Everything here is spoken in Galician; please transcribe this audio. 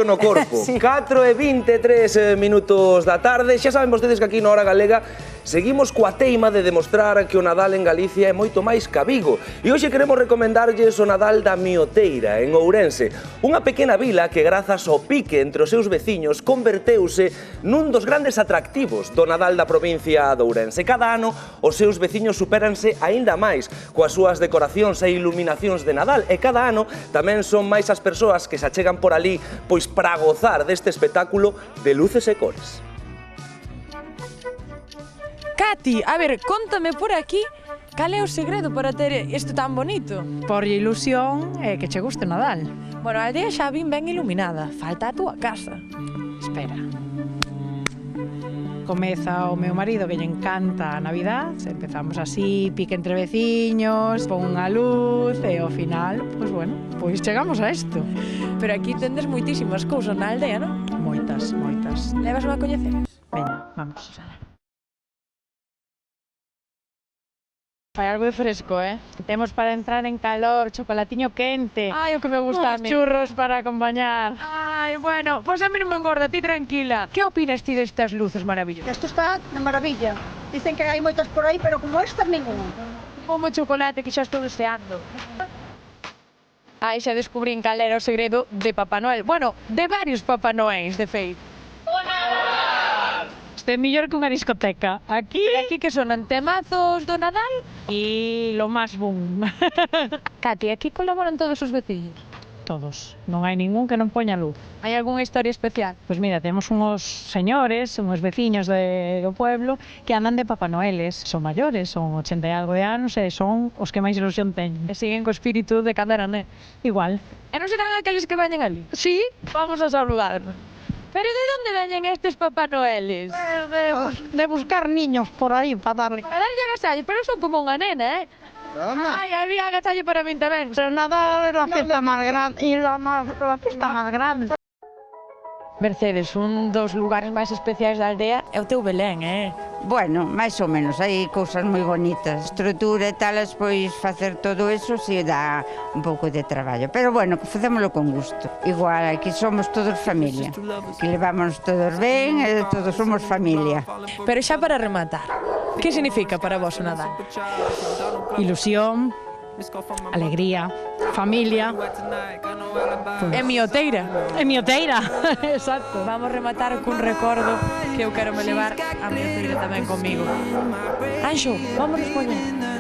no corpo. Sí. 4:23 minutos da tarde. Xa saben vostedes que aquí na Hora Galega seguimos coa teima de demostrar que o Nadal en Galicia é moito máis que Vigo. E hoxe queremos recomendarlles o Nadal da Mioteira, en Ourense. Unha pequena vila que, grazas ao pique entre os seus veciños, converteuse nun dos grandes atractivos do Nadal da provincia de Ourense. Cada ano, os seus veciños supéranse aínda máis coas súas decoracións e iluminacións de Nadal. E cada ano tamén son máis as persoas que se achegan por ali, pois para gozar deste espectáculo de luces e cores. Cati, a ver, contame por aquí cal é o segredo para ter isto tan bonito. Por ilusión e que che guste o Nadal. Bueno, a aldea xa vin ben iluminada, falta a túa casa. Espera. Comeza o meu marido que lle encanta a Navidad, empezamos así, pique entre veciños, pon unha luz e ao final, pois bueno, pois chegamos a isto. Pero aquí tendes moitísimas cousas na aldea, non? Moitas, moitas. Levasme a coñecer? Veña, vamos. Fai algo de fresco, Temos para entrar en calor, chocolatiño quente. Ai, o que me gusta a mí. Churros para acompañar. Ai, bueno, pois a mí non me engorda, ti tranquila. Que opinas ti destas luces maravillosas? Isto está de maravilla. Dicen que hai moitas por aí, pero como esta, ninguna. Como chocolate que xa estou deseando. Ai, xa descubrín cal era o segredo de Papá Noel. Bueno, de varios Papá Noéis, de feito. Este é mellor que unha discoteca. Aquí Que sonan temazos do Nadal? e lo máis boom. Cati, aquí colaboran todos os veciños. Todos. Non hai ningún que non poña luz. Hai algunha historia especial? Pois mira, temos unhos señores, unhos veciños do pueblo que andan de Papá Noeles. Son maiores, son 80 e algo de anos e son os que máis ilusión teñen. E siguen co espírito de cando eran, Igual. E non serán aqueles que veñen ali? Sí, Vamos a saludarnos. Pero de onde veñen estes Papá Noeles? De buscar niños por aí para darle. A darlle agasallo, pero son como unha nena, Ai, había agasallo para min tamén. Pero nada é la fiesta más grande y la fiesta más grande. Mercedes, un dos lugares máis especiais da aldea é o teu Belén, Bueno, máis ou menos, hai cousas moi bonitas. Estrutura e talas, pois facer todo eso si dá un pouco de traballo. Pero bueno, facémolo con gusto. Igual, aquí somos todos familia. Que levámonos todos ben e todos somos familia. Pero xa para rematar, que significa para vos o Nadal? ilusión, alegría, familia. É mioteira. E mioteira, exacto. Vamos rematar cun recordo que eu quero me levar a mioteira tamén comigo. Anxo, vamos poñer.